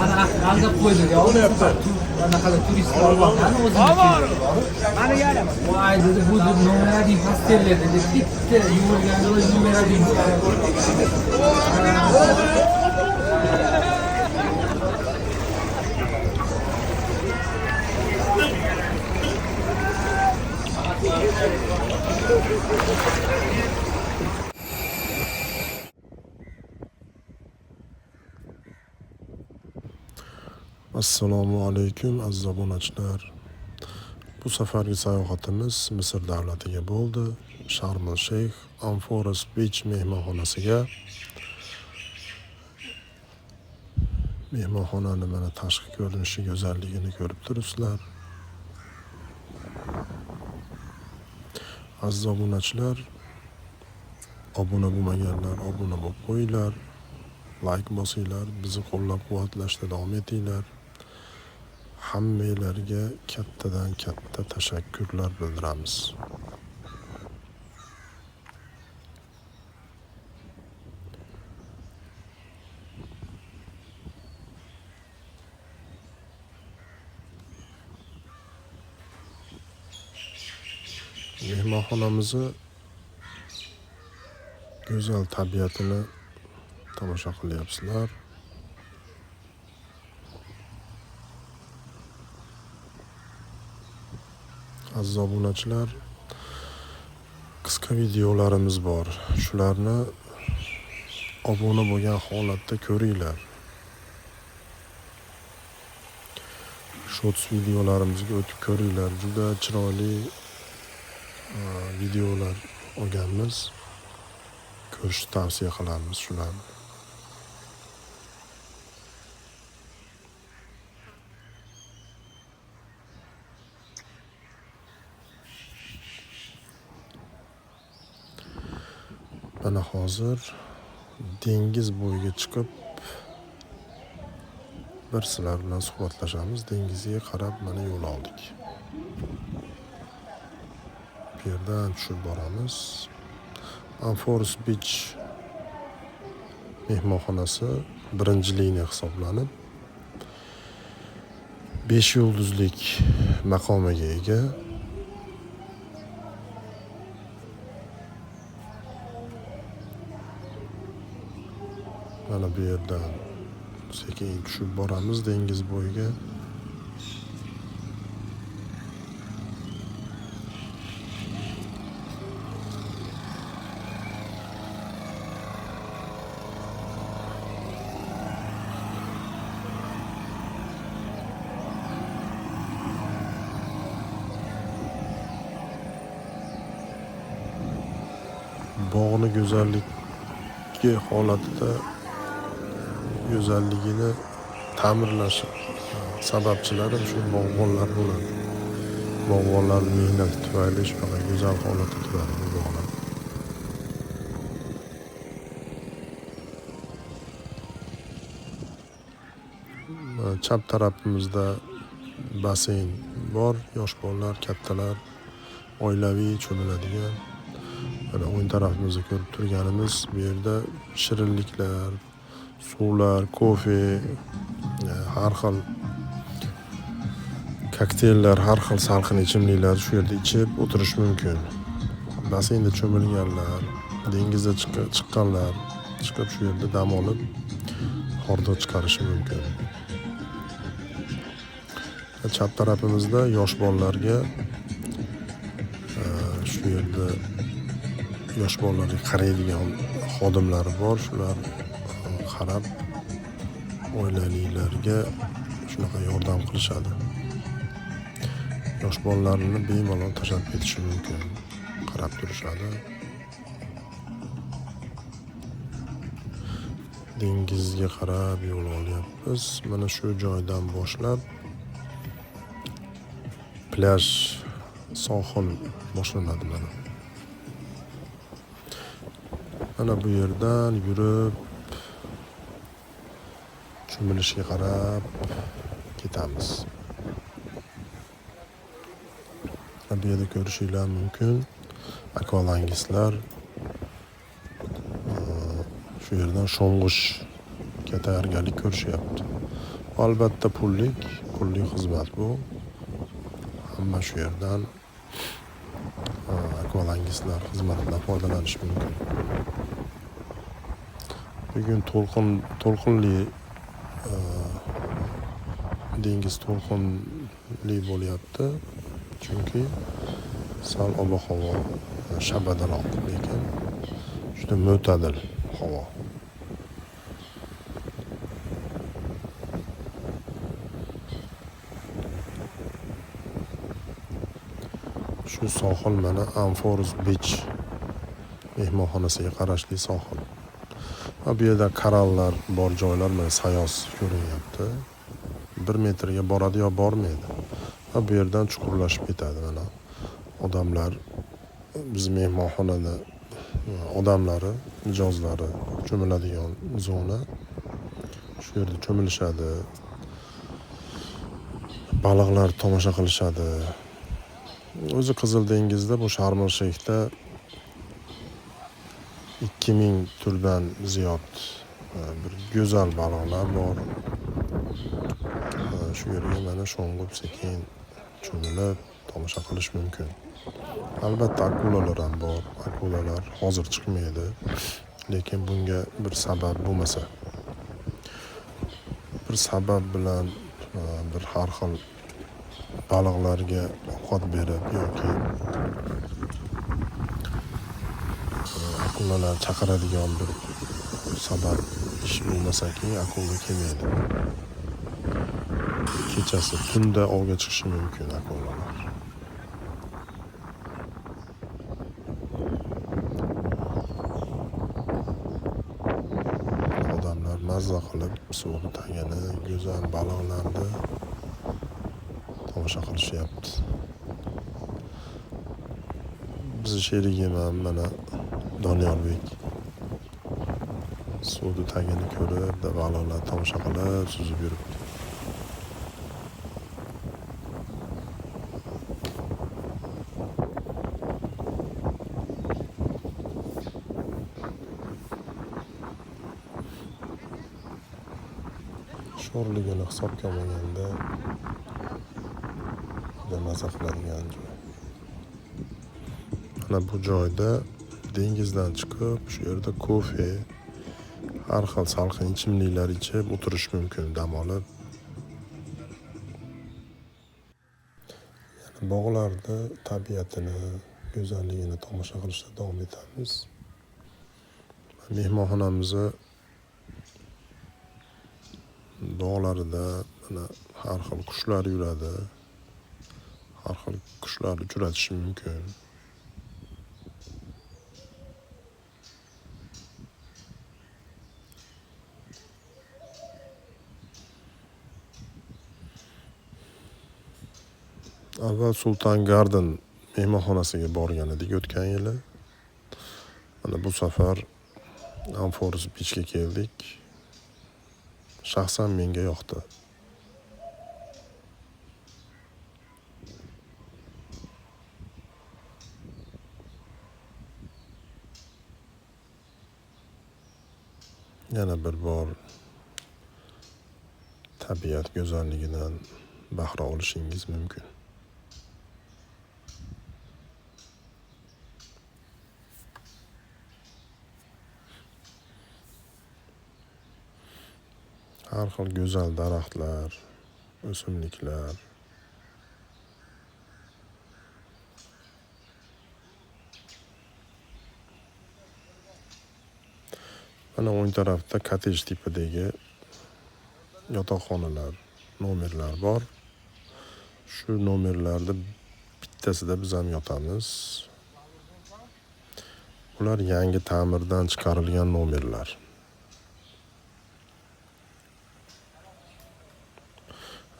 Ana aldab qo'ydi. Anaqa turistlar olmoqdan o'zini. Mana yana. Voy dedi, bu nomeradi pastellar dedi. Bitta yuvilgan o'z nomeradi. Assalomu alaykum aziz obunachilar. Bu safargi sayohatimiz Misr davlatiga bo'ldi. Sharm el-Sheyx Amforest Beach mehmonxonasiga. Mehmonxonani mana tashqi ko'rinishi, go'zalligini ko'rib turibsizlar. Aziz obunachilar, obuna bo'lmaganlar obuna bo'lib qo'yinglar. Like bosinglar, bizni qo'llab-quvvatlashda davom etinglar. Hammalarga kattadan katta tashakkurlar bildiramiz. Mehmonxonamizni go'zal tabiatini tomosha qilyapsizlar. Aziz obunachilar, qisqa videolarimiz bor. Shularni obuna bo'lgan holatda ko'ringlar. Shorts videolarimizga o'tib ko'ringlar. Juda chiroyli videolar olganmiz. Ko'rishni tavsiya qilamiz shularni. Mana hozir dengiz bo'yiga chiqib bir sizlar bilan suhbatlashamiz. Dengizga qarab mana yo'l oldik. Bu yerdan tushib boramiz. Amforest Beach mehmonxonasi birinchi liniya hisoblanib 5 yulduzlik maqomiga ega. Mana bu yerdan sekin tushib boramiz dengiz bo'yiga. Bog'ni go'zalligi holatida go'zalligini ta'mirlash sababchilari shu bog'bonlar bo'ladi. Bog'bonlar mehnati tufayli shunaqa go'zal holatda turadi bu bog'lar. Chap tarafimizda basseyn bor. Yosh bolalar, kattalar oilaviy cho'miladigan. Mana o'ng tarafimizda ko'rib turganimiz bu yerda shirinliklar, suvlar, kofe, har xil kokteyllar, har xil salqin ichimliklar shu yerda ichib o'tirish mumkin. Basseynda cho'milganlar, dengizda chiqqanlar chiqib shu yerda dam olib hordiq chiqarishi mumkin. Chap tarafimizda yosh bolalarga shu yerda yosh bolalarga qaraydigan xodimlari bor. Shular qarab oilalilarga shunaqa yordam qilishadi. Yosh bolalarni bemalol tashlab ketishi mumkin. Qarab turishadi. Dengizga qarab yo'l olyapmiz. Mana shu joydan boshlab plyaj, sohil boshlanadi mana. Mana bu yerdan yurib cho'milishga qarab ketamiz. Bu yerda ko'rishinglar mumkin. Akvalangistlar shu yerdan sho'ng'ishga tayyorgarlik ko'rishyapti. Albatta pullik xizmat bu. Hamma shu yerdan akvalangistlar xizmatidan foydalanish mumkin. Bugun to'lqinli dengiz to'lqinli bo'lyapti. Chunki sal ob-havo shabadaroq, lekin juda mo'tadil havo. Shu sohil mana Amforus Beach mehmonxonasiga qarashli sohil. Bu yerda korallar bor joylar mana sayoz ko'rinyapti. 1 metrga boradi yo bormaydi. Bu yerdan chuqurlashib ketadi mana. Odamlar biz mehmonxonada odamlari, mijozlari cho'miladigan zona. Shu yerda cho'milishadi. Baliqlar tomosha qilishadi. O'zi Qizil dengizda bu Sharm-el-Sheyxda 2000 turdan ziyod bir go'zal baliqlar bor. Shu yerga mana sho'ng'ib sekin cho'milib tomosha qilish mumkin. Albatta akulalar ham bor. Akulalar hozir chiqmaydi. Lekin bunga bir sabab bo'lmasa, bir sabab bilan bir har xil baliqlarga ovqat berib yoki akulalar chaqiradigan bir sabab ish bo'lmasa-ki, akula kelmaydi. Kechasi tunda ovga chiqishi mumkin akulalar. Odamlar mazza qilib suv tagini, go'zal baliqlarni tomosha qilishyapti. Bizni sherigim ham mana Doniyorbek suvni tagini ko'rib, baliqlar tomosha qilib suzib yuribdi. Sho'rligini hisobga olmaganda juda maza qiladigan joy. Mana bu joyda dengizdan chiqib, shu yerda kofe, har xil salqin ichimliklar ichib o'tirish mumkin, dam olib. Yana bog'larda tabiatini, go'zalligini tomosha qilishda davom etamiz. Mehmonxonamizni bog'larida mana har xil qushlar yuradi. Har xil qushlar uchratish mumkin. Avval Sultan Garden mehmonxonasiga borgan edik o'tgan yili. Mana bu safar Amforus Beachga keldik. Shaxsan menga yoqdi. Yana bir bor tabiat go'zalligidan bahra olishingiz mumkin. Har xil go'zal daraxtlar, o'simliklar. Mana o'ng tarafda kotej tipidagi yotoqxonalar, nomerlar bor. Shu nomerlarda bittasida biz ham yotamiz. Ular yangi ta'mirdan chiqarilgan nomerlar.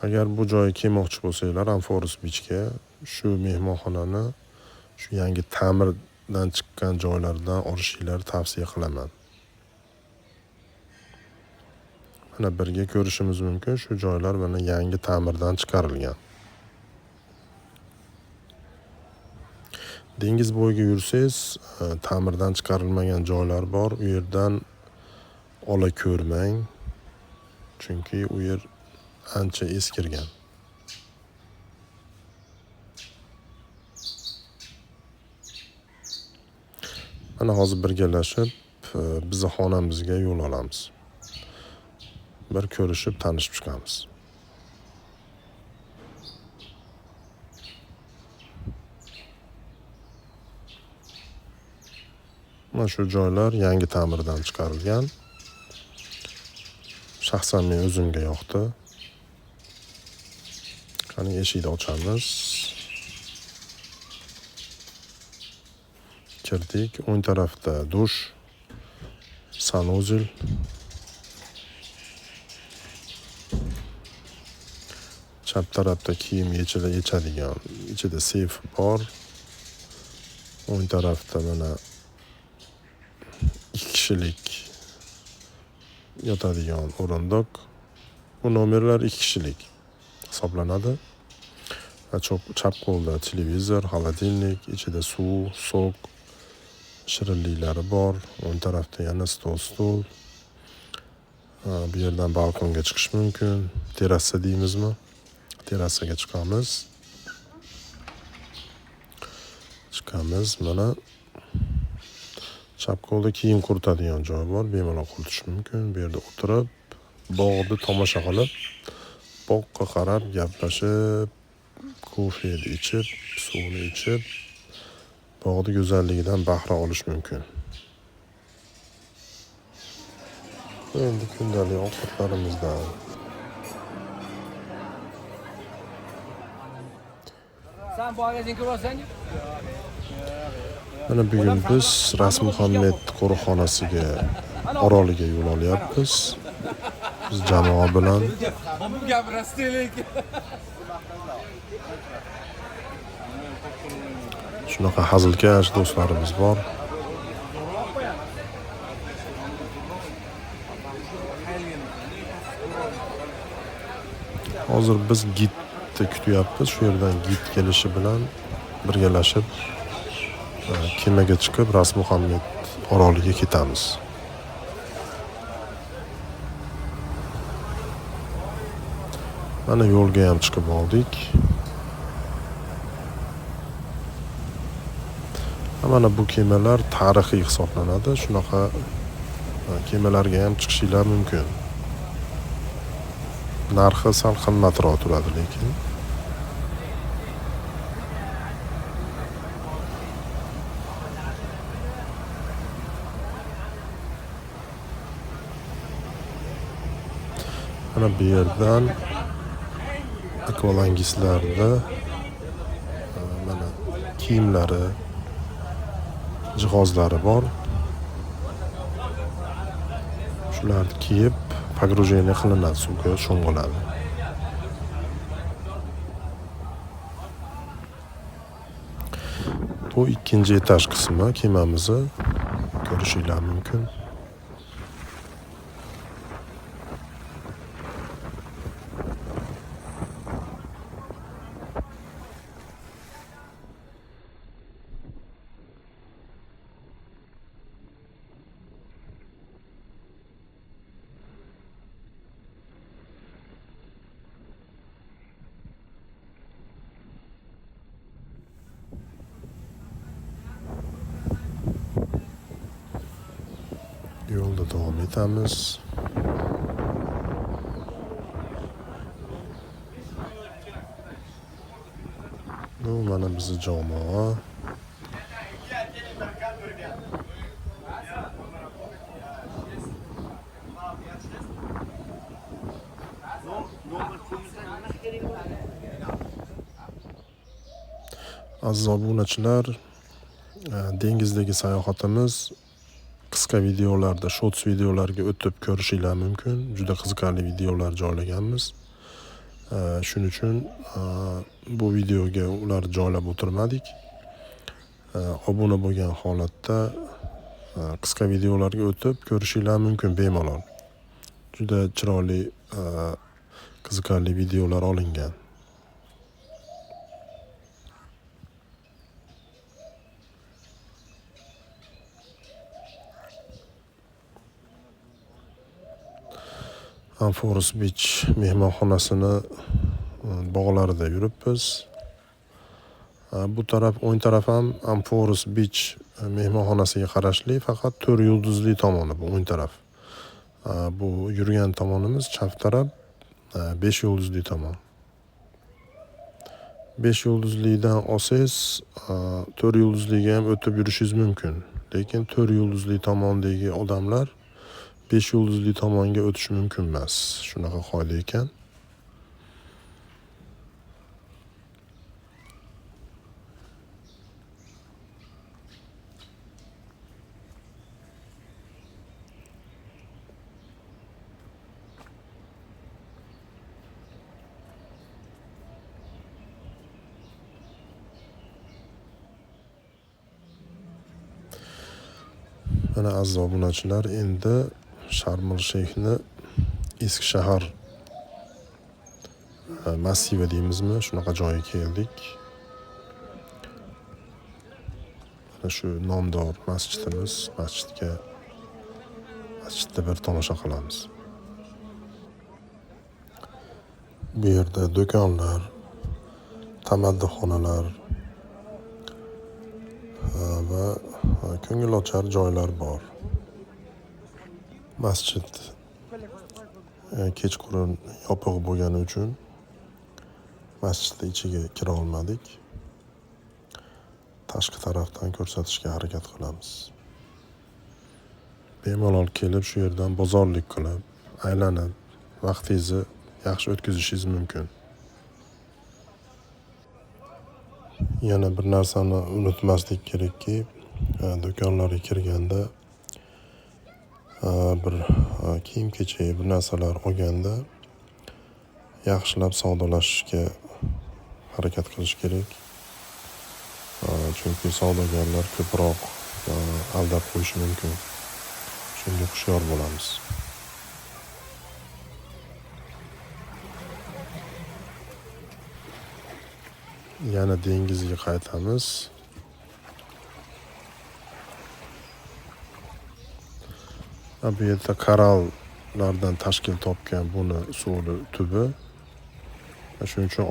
Agar bu joyga kelmoqchi bo'lsanglar, Amforus Beachga shu mehmonxonani shu yangi ta'mirdan chiqqan joylardan olishinglarni tavsiya qilaman. Mana birga ko'rishimiz mumkin, shu joylar mana yangi ta'mirdan chiqarilgan. Dengiz bo'yiga yursangiz, ta'mirdan chiqarilmagan joylar bor. U yerdan ola ko'rmang, chunki u yer ancha eskirgan. Mana hozir birgalashib bizni xonamizga yo'l olamiz. Bir ko'rishib, tanishib chiqamiz. Mana shu joylar yangi ta'mirdan chiqarilgan. Shaxsan men o'zimga yoqdi. Qani eshikni ochamiz. Kirdik. O'ng tarafda dush, sanuzel. Chap tarafda kiyim yechadigan, ichida seyf bor. O'ng tarafda mana 2 kishilik yotadigan o'rindiq. Bu nomerlar 2 kishilik hisoblanadi. Va chap qo'lda televizor, xolodilnik, ichida suv, sok, shirinliklari bor. O'ng tarafda yana stul. Bu yerdan balkonga chiqish mumkin. Terrasa deymizmi? Terrasaga chiqamiz. Mana chap qo'lda kiyim quritadigan joy bor. Bemalol quritish mumkin. Bu yerda o'tirib, bog'ni tomosha qilib, bog'ga qarab, gaplashib, kofeni ichib, suvni ichib, bog'ning go'zalligidan bahra olish mumkin. Endi kundalik ovqatlarimizdan Sen bu magazin ko'rsan? mana bugun biz Rasmuhammed qo'riqxonasiga oroliga yo'l olyapmiz. Biz jamoa bilan shunaqa hazilkash do'stlarimiz bor. Hozir biz gidni kutyapmiz. Shu yerdan gid kelishi bilan birgalashib kemaga chiqib Rasmuhammed oroliga ketamiz. Mana yo'lga ham chiqib oldik. Mana bu kemalar tarixiy hisoblanadi. Shunaqa kemalarga ham chiqishinglar mumkin. Narxi sal qimmatroq turadi lekin. Mana bu yerdan akvalangislarda mana kiyimlari, jihozlari bor. Shularni kiyib, pogrujeniya qilinadi, suvga sho'ng'iladi. Bu ikkinchi etaj qismi kemamizni ko'rishinglar mumkin. Yo'lda davom etamiz. Bu mana bizni jamoa. Aziz obunachilar, dengizdagi sayohatimiz qisqa videolarda, shorts videolarga o'tib ko'rishinglar mumkin. Juda qiziqarli videolar joylaganmiz. Shuning uchun bu videoga ular joylab o'tirmadik. Obuna bo'lgan holatda qisqa videolarga o'tib ko'rishinglar mumkin bemalol. Juda chiroyli, qiziqarli videolar olingan. Forest Beach mehmonxonasini bog'larida yuribmiz. Bu taraf, o'ng taraf ham Forest Beach mehmonxonasiga qarashli, faqat 4 yulduzli tomoni bu o'ng taraf. Bu yurgan tomonimiz chap taraf 5 yulduzli tomon. 5 yulduzlidan olsangiz 4 yulduzliga ham o'tib yurishingiz mumkin. Lekin 4 yulduzli tomondagi odamlar 5 yulduzli tomonga o'tish mumkin emas. Shunaqa qoida ekan. Mana aziz obunachilar, endi Sharm el-Sheyxni eski shahar massivi deymizmi, shunaqa joyga keldik. Mana shu nomdor masjidimiz, masjidda bir tomosha qilamiz. Bu yerda do'konlar, tamadduxonalar va ko'ngilochar joylar bor. Masjid kechqurun yopiq bo'lgani uchun masjidning ichiga kira olmadik. Tashqi tarafdan ko'rsatishga harakat qilamiz. Bemalol kelib shu yerdan bozorlik qilib, aylanib, vaqtingizni yaxshi o'tkazishingiz mumkin. Yana bir narsani unutmaslik kerakki, do'konlarga kirganda bir kiyim-kechak, bir narsalar olganda yaxshilab savdolashishga harakat qilish kerak. Chunki savdogarlar ko'proq aldab qo'yishi mumkin. Shunga hushyor bo'lamiz. Yana dengizga qaytamiz. Bu yerda korallardan tashkil topgan buni suvli tubi. Shuning uchun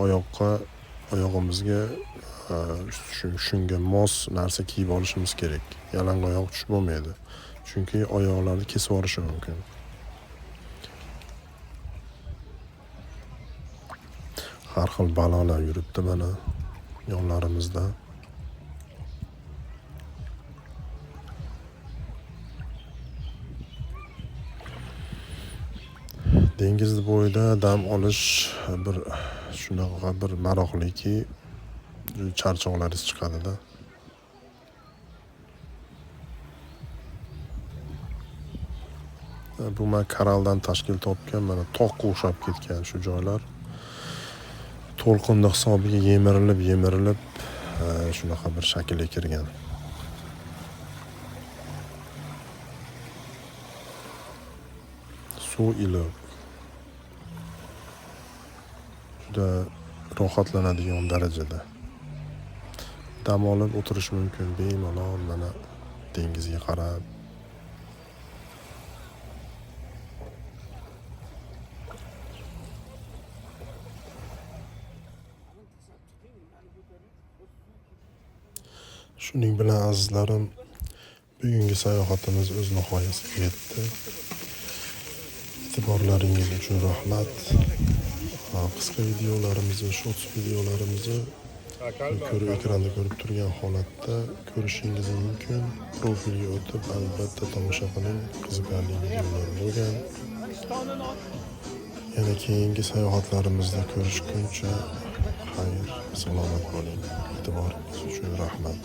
oyog'imizga shunga mos narsa kiyib olishimiz kerak. Yalangoyoq tushib bo'lmaydi. Chunki oyoqlarni kesib olishi mumkin. Har xil balolar yuribdi mana yonlarimizda. Dengiz bo'yida dam olish shunaqa bir maroqliki, charchoqlaringiz chiqadi-da. Bu men koraldan tashkil topgan mana toqqa o'xshab ketgan shu joylar. To'lqinli hisobiga yemirilib shunaqa bir shaklga kirgan. Suv iliq. Juda rohatlanadigan darajada. Dam olib o'tirish mumkin, bemalol mana dengizga qarab. Shuning bilan azizlarim, bugungi sayohatimiz o'z nihoyasiga yetdi. E'tiborlaringiz uchun rahmat. Qisqa videolarimizni, short videolarimizni ekranda ko'rib turgan holatda ko'rishingiz mumkin. Profilga o'tib albatta tomosha qiling. Qiziqarli videolar bo'lgan. Yana keyingi sayohatlarimizda ko'rishguncha xayr, salomat bo'ling. E'tiboringiz uchun rahmat.